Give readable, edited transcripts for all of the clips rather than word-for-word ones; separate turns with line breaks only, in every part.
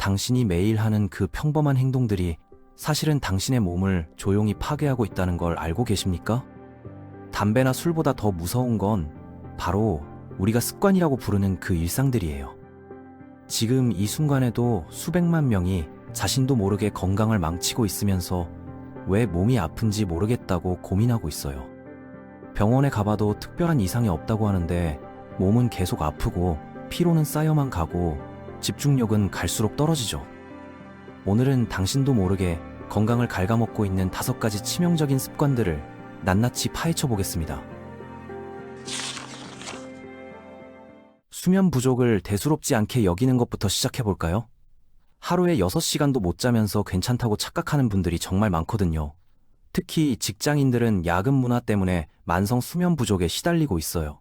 당신이 매일 하는 그 평범한 행동들이 사실은 당신의 몸을 조용히 파괴하고 있다는 걸 알고 계십니까? 담배나 술보다 더 무서운 건 바로 우리가 습관이라고 부르는 그 일상들이에요. 지금 이 순간에도 수백만 명이 자신도 모르게 건강을 망치고 있으면서 왜 몸이 아픈지 모르겠다고 고민하고 있어요. 병원에 가봐도 특별한 이상이 없다고 하는데 몸은 계속 아프고 피로는 쌓여만 가고 집중력은 갈수록 떨어지죠. 오늘은 당신도 모르게 건강을 갉아먹고 있는 5가지 치명적인 습관들을 낱낱이 파헤쳐 보겠습니다. 수면 부족을 대수롭지 않게 여기는 것부터 시작해 볼까요? 하루에 6시간도 못 자면서 괜찮다고 착각하는 분들이 정말 많거든요. 특히 직장인들은 야근 문화 때문에 만성 수면 부족에 시달리고 있어요.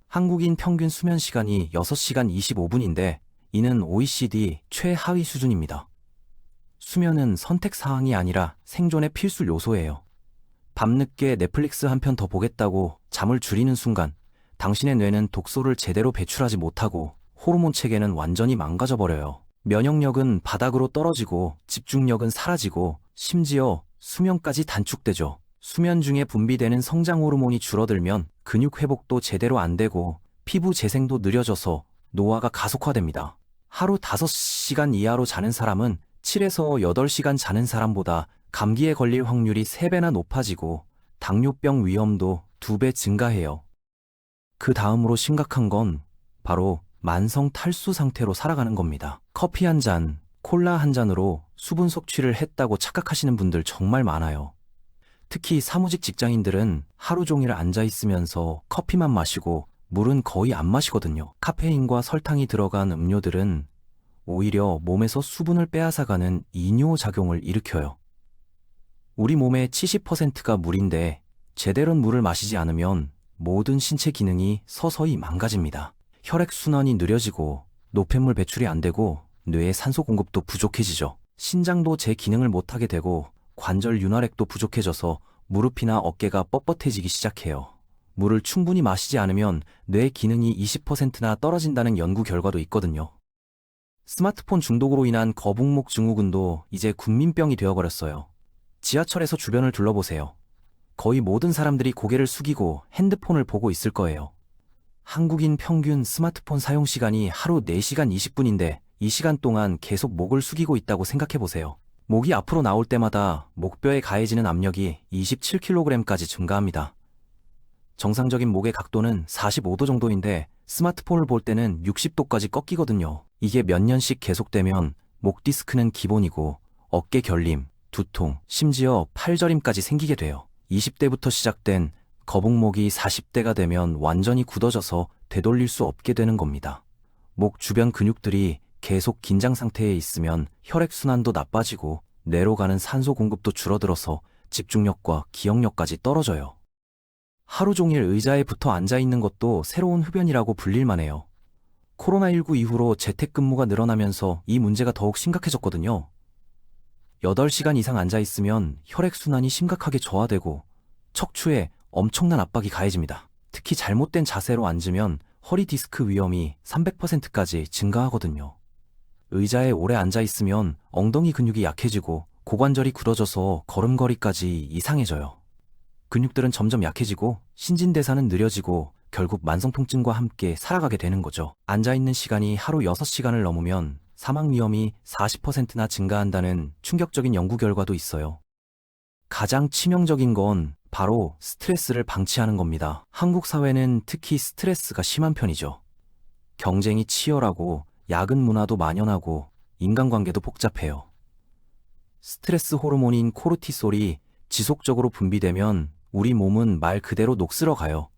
한국인 평균 수면 시간이 6시간 25분인데 이는 OECD 최하위 수준입니다. 수면은 선택사항이 아니라 생존의 필수 요소예요. 밤늦게 넷플릭스 한 편 더 보겠다고 잠을 줄이는 순간 당신의 뇌는 독소를 제대로 배출하지 못하고 호르몬 체계는 완전히 망가져버려요. 면역력은 바닥으로 떨어지고 집중력은 사라지고 심지어 수면까지 단축되죠. 수면 중에 분비되는 성장 호르몬이 줄어들면 근육 회복도 제대로 안 되고 피부 재생도 느려져서 노화가 가속화됩니다. 하루 5시간 이하로 자는 사람은 7에서 8시간 자는 사람보다 감기에 걸릴 확률이 3배나 높아지고 당뇨병 위험도 2배 증가해요. 그 다음으로 심각한 건 바로 만성 탈수 상태로 살아가는 겁니다. 커피 한 잔, 콜라 한 잔으로 수분 섭취를 했다고 착각하시는 분들 정말 많아요. 특히 사무직 직장인들은 하루 종일 앉아 있으면서 커피만 마시고 물은 거의 안 마시거든요. 카페인과 설탕이 들어간 음료들은 오히려 몸에서 수분을 빼앗아가는 이뇨작용을 일으켜요. 우리 몸의 70%가 물인데 제대로 물을 마시지 않으면 모든 신체 기능이 서서히 망가집니다. 혈액순환이 느려지고 노폐물 배출이 안 되고 뇌의 산소 공급도 부족해지죠. 신장도 제 기능을 못하게 되고 관절 윤활액도 부족해져서 무릎이나 어깨가 뻣뻣해지기 시작해요. 물을 충분히 마시지 않으면 뇌 기능이 20%나 떨어진다는 연구 결과도 있거든요. 스마트폰 중독으로 인한 거북목 증후군도 이제 국민병이 되어버렸어요. 지하철에서 주변을 둘러보세요. 거의 모든 사람들이 고개를 숙이고 핸드폰을 보고 있을 거예요. 한국인 평균 스마트폰 사용 시간이 하루 4시간 20분인데 이 시간 동안 계속 목을 숙이고 있다고 생각해보세요. 목이 앞으로 나올 때마다 목뼈에 가해지는 압력이 27kg까지 증가합니다. 정상적인 목의 각도는 45도 정도인데 스마트폰을 볼 때는 60도까지 꺾이거든요. 이게 몇 년씩 계속되면 목 디스크는 기본이고 어깨 결림, 두통, 심지어 팔저림까지 생기게 돼요. 20대부터 시작된 거북목이 40대가 되면 완전히 굳어져서 되돌릴 수 없게 되는 겁니다. 목 주변 근육들이 계속 긴장 상태에 있으면 혈액순환도 나빠지고 뇌로 가는 산소 공급도 줄어들어서 집중력과 기억력까지 떨어져요. 하루 종일 의자에 붙어 앉아 있는 것도 새로운 흡연이라고 불릴만해요. 코로나19 이후로 재택근무가 늘어나면서 이 문제가 더욱 심각해졌거든요. 8시간 이상 앉아 있으면 혈액순환이 심각하게 저하되고 척추에 엄청난 압박이 가해집니다. 특히 잘못된 자세로 앉으면 허리 디스크 위험이 300%까지 증가하거든요. 의자에 오래 앉아 있으면 엉덩이 근육이 약해지고 고관절이 굳어져서 걸음걸이까지 이상해져요. 근육들은 점점 약해지고 신진대사는 느려지고 결국 만성통증과 함께 살아가게 되는 거죠. 앉아있는 시간이 하루 6시간을 넘으면 사망 위험이 40%나 증가한다는 충격적인 연구 결과도 있어요. 가장 치명적인 건 바로 스트레스를 방치하는 겁니다. 한국 사회는 특히 스트레스가 심한 편이죠. 경쟁이 치열하고 야근 문화도 만연하고 인간관계도 복잡해요. 스트레스 호르몬인 코르티솔이 지속적으로 분비되면 우리 몸은 말 그대로 녹슬어 가요.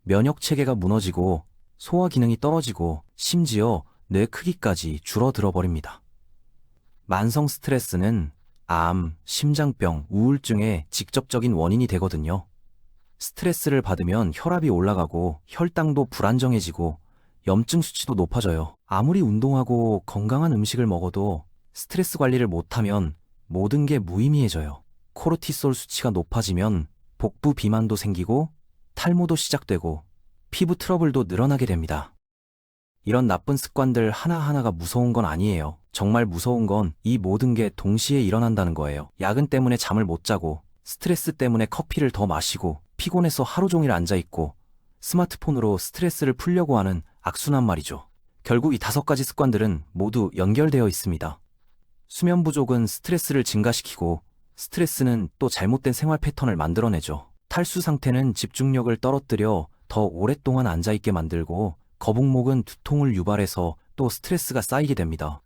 면역 체계가 무너지고 소화 기능이 떨어지고 심지어 뇌 크기까지 줄어들어 버립니다. 만성 스트레스는 암, 심장병, 우울증의 직접적인 원인이 되거든요. 스트레스를 받으면 혈압이 올라가고 혈당도 불안정해지고 염증 수치도 높아져요. 아무리 운동하고 건강한 음식을 먹어도 스트레스 관리를 못하면 모든 게 무의미해져요. 코르티솔 수치가 높아지면 복부 비만도 생기고 탈모도 시작되고 피부 트러블도 늘어나게 됩니다. 이런 나쁜 습관들 하나하나가 무서운 건 아니에요. 정말 무서운 건 이 모든 게 동시에 일어난다는 거예요. 야근 때문에 잠을 못 자고, 스트레스 때문에 커피를 더 마시고, 피곤해서 하루 종일 앉아있고, 스마트폰으로 스트레스를 풀려고 하는 악순환 말이죠. 결국 이 5가지 습관들은 모두 연결되어 있습니다. 수면 부족은 스트레스를 증가시키고, 스트레스는 또 잘못된 생활 패턴을 만들어내죠. 탈수 상태는 집중력을 떨어뜨려 더 오랫동안 앉아있게 만들고, 거북목은 두통을 유발해서 또 스트레스가 쌓이게 됩니다.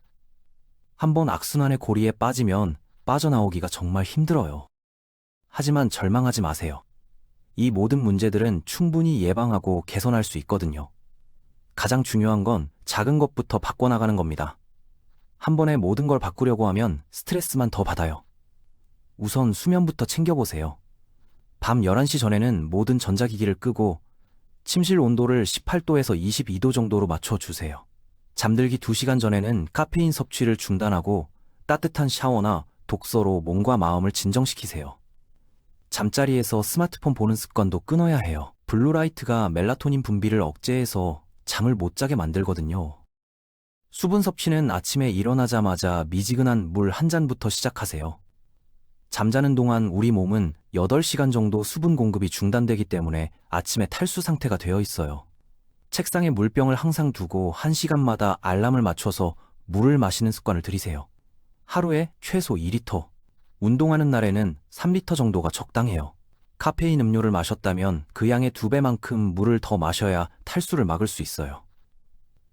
한번 악순환의 고리에 빠지면 빠져나오기가 정말 힘들어요. 하지만 절망하지 마세요. 이 모든 문제들은 충분히 예방하고 개선할 수 있거든요. 가장 중요한 건 작은 것부터 바꿔나가는 겁니다. 한 번에 모든 걸 바꾸려고 하면 스트레스만 더 받아요. 우선 수면부터 챙겨보세요. 밤 11시 전에는 모든 전자기기를 끄고 침실 온도를 18도에서 22도 정도로 맞춰주세요. 잠들기 2시간 전에는 카페인 섭취를 중단하고 따뜻한 샤워나 독서로 몸과 마음을 진정시키세요. 잠자리에서 스마트폰 보는 습관도 끊어야 해요. 블루라이트가 멜라토닌 분비를 억제해서 잠을 못 자게 만들거든요. 수분 섭취는 아침에 일어나자마자 미지근한 물 한 잔부터 시작하세요. 잠자는 동안 우리 몸은 8시간 정도 수분 공급이 중단되기 때문에 아침에 탈수 상태가 되어 있어요. 책상에 물병을 항상 두고 1시간마다 알람을 맞춰서 물을 마시는 습관을 들이세요. 하루에 최소 2리터, 운동하는 날에는 3리터 정도가 적당해요. 카페인 음료를 마셨다면 그 양의 2배만큼 물을 더 마셔야 탈수를 막을 수 있어요.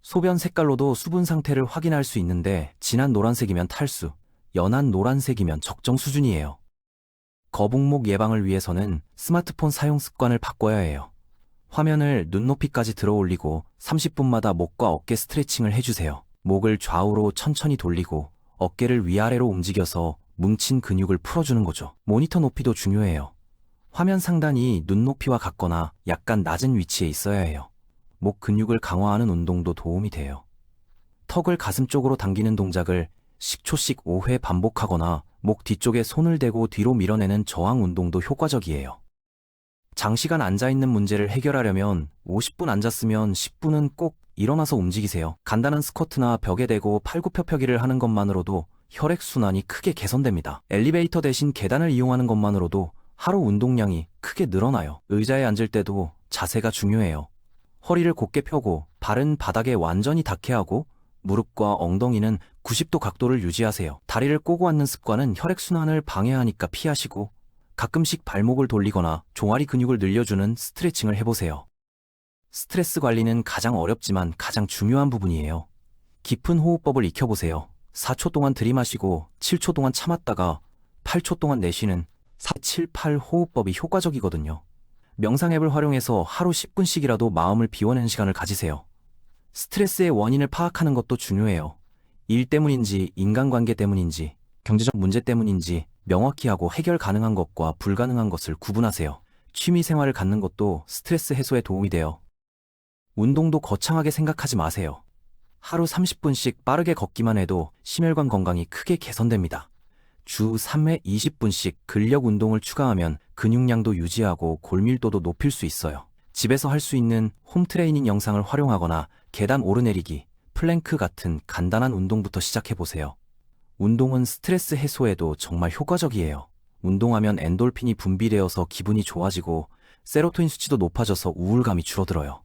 소변 색깔로도 수분 상태를 확인할 수 있는데 진한 노란색이면 탈수, 연한 노란색이면 적정 수준이에요. 거북목 예방을 위해서는 스마트폰 사용 습관을 바꿔야 해요. 화면을 눈높이까지 들어올리고 30분마다 목과 어깨 스트레칭을 해주세요. 목을 좌우로 천천히 돌리고 어깨를 위아래로 움직여서 뭉친 근육을 풀어주는 거죠. 모니터 높이도 중요해요. 화면 상단이 눈높이와 같거나 약간 낮은 위치에 있어야 해요. 목 근육을 강화하는 운동도 도움이 돼요. 턱을 가슴 쪽으로 당기는 동작을 10초씩 5회 반복하거나 목 뒤쪽에 손을 대고 뒤로 밀어내는 저항 운동도 효과적이에요. 장시간 앉아있는 문제를 해결하려면 50분 앉았으면 10분은 꼭 일어나서 움직이세요. 간단한 스쿼트나 벽에 대고 팔굽혀펴기를 하는 것만으로도 혈액순환이 크게 개선됩니다. 엘리베이터 대신 계단을 이용하는 것만으로도 하루 운동량이 크게 늘어나요. 의자에 앉을 때도 자세가 중요해요. 허리를 곧게 펴고 발은 바닥에 완전히 닿게 하고 무릎과 엉덩이는 90도 각도를 유지하세요. 다리를 꼬고 앉는 습관은 혈액순환을 방해하니까 피하시고 가끔씩 발목을 돌리거나 종아리 근육을 늘려주는 스트레칭을 해보세요. 스트레스 관리는 가장 어렵지만 가장 중요한 부분이에요. 깊은 호흡법을 익혀보세요. 4초 동안 들이마시고 7초 동안 참았다가 8초 동안 내쉬는 4, 7, 8 호흡법이 효과적이거든요. 명상 앱을 활용해서 하루 10분씩이라도 마음을 비워내는 시간을 가지세요. 스트레스의 원인을 파악하는 것도 중요해요. 일 때문인지 인간관계 때문인지 경제적 문제 때문인지 명확히 하고 해결 가능한 것과 불가능한 것을 구분하세요. 취미 생활을 갖는 것도 스트레스 해소에 도움이 돼요. 운동도 거창하게 생각하지 마세요. 하루 30분씩 빠르게 걷기만 해도 심혈관 건강이 크게 개선됩니다. 주 3회 20분씩 근력 운동을 추가하면 근육량도 유지하고 골밀도도 높일 수 있어요. 집에서 할 수 있는 홈트레이닝 영상을 활용하거나 계단 오르내리기, 플랭크 같은 간단한 운동부터 시작해보세요. 운동은 스트레스 해소에도 정말 효과적이에요. 운동하면 엔돌핀이 분비되어서 기분이 좋아지고 세로토닌 수치도 높아져서 우울감이 줄어들어요.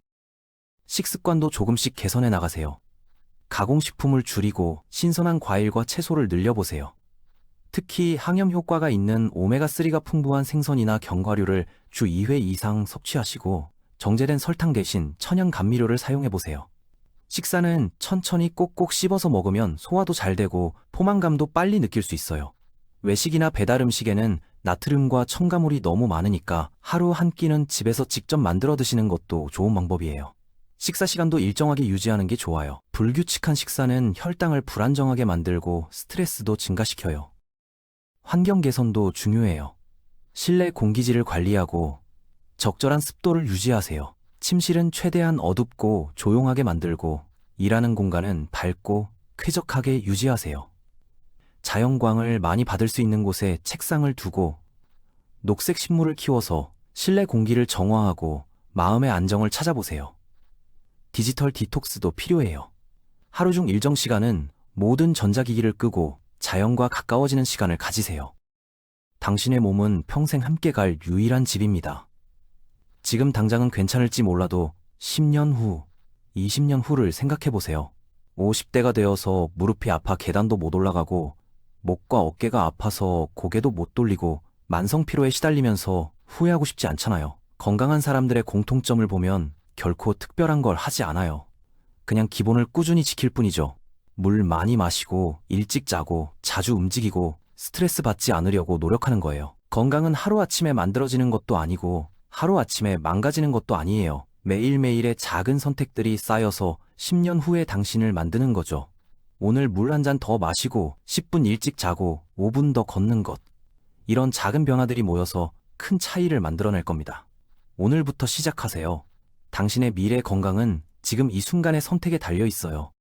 식습관도 조금씩 개선해 나가세요. 가공식품을 줄이고 신선한 과일과 채소를 늘려보세요. 특히 항염 효과가 있는 오메가3가 풍부한 생선이나 견과류를 주 2회 이상 섭취하시고 정제된 설탕 대신 천연 감미료를 사용해보세요. 식사는 천천히 꼭꼭 씹어서 먹으면 소화도 잘 되고 포만감도 빨리 느낄 수 있어요. 외식이나 배달 음식에는 나트륨과 첨가물이 너무 많으니까 하루 한 끼는 집에서 직접 만들어 드시는 것도 좋은 방법이에요. 식사 시간도 일정하게 유지하는 게 좋아요. 불규칙한 식사는 혈당을 불안정하게 만들고 스트레스도 증가시켜요. 환경 개선도 중요해요. 실내 공기질을 관리하고 적절한 습도를 유지하세요. 침실은 최대한 어둡고 조용하게 만들고 일하는 공간은 밝고 쾌적하게 유지하세요. 자연광을 많이 받을 수 있는 곳에 책상을 두고 녹색 식물을 키워서 실내 공기를 정화하고 마음의 안정을 찾아보세요. 디지털 디톡스도 필요해요. 하루 중 일정 시간은 모든 전자기기를 끄고 자연과 가까워지는 시간을 가지세요. 당신의 몸은 평생 함께 갈 유일한 집입니다. 지금 당장은 괜찮을지 몰라도 10년 후, 20년 후를 생각해 보세요. 50대가 되어서 무릎이 아파 계단도 못 올라가고 목과 어깨가 아파서 고개도 못 돌리고 만성피로에 시달리면서 후회하고 싶지 않잖아요. 건강한 사람들의 공통점을 보면 결코 특별한 걸 하지 않아요. 그냥 기본을 꾸준히 지킬 뿐이죠. 물 많이 마시고 일찍 자고 자주 움직이고 스트레스 받지 않으려고 노력하는 거예요. 건강은 하루아침에 만들어지는 것도 아니고 하루아침에 망가지는 것도 아니에요. 매일매일의 작은 선택들이 쌓여서 10년 후의 당신을 만드는 거죠. 오늘 물 한 잔 더 마시고 10분 일찍 자고 5분 더 걷는 것. 이런 작은 변화들이 모여서 큰 차이를 만들어낼 겁니다. 오늘부터 시작하세요. 당신의 미래 건강은 지금 이 순간의 선택에 달려 있어요.